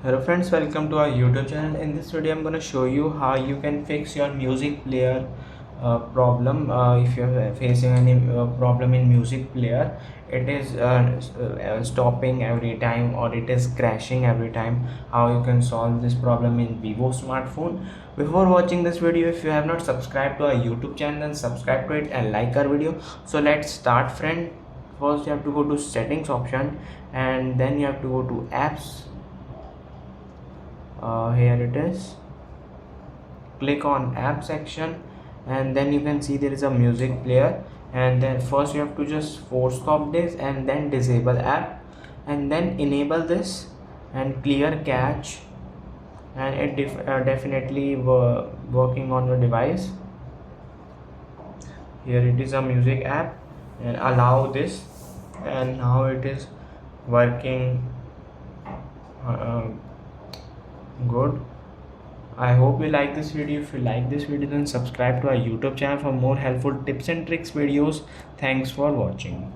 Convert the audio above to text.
Hello friends, welcome to our YouTube channel. In this video I'm going to show you how you can fix your music player problem. If you're facing any problem in music player, it is stopping every time or it is crashing every time. How you can solve this problem in Vivo smartphone. Before watching this video, if you have not subscribed to our YouTube channel, then subscribe to it and like our video. So let's start, friend. First you have to go to settings option, and then you have to go to apps. Here it is. Click on app section, and then you can see there is a music player, and then first you have to just force stop this and then disable app and then enable this and clear cache, and it definitely working on your device. Here it is a music app, and allow this, and now it is working uh, good. I hope you like this video. If you like this video, then subscribe to our YouTube channel for more helpful tips and tricks videos. Thanks for watching.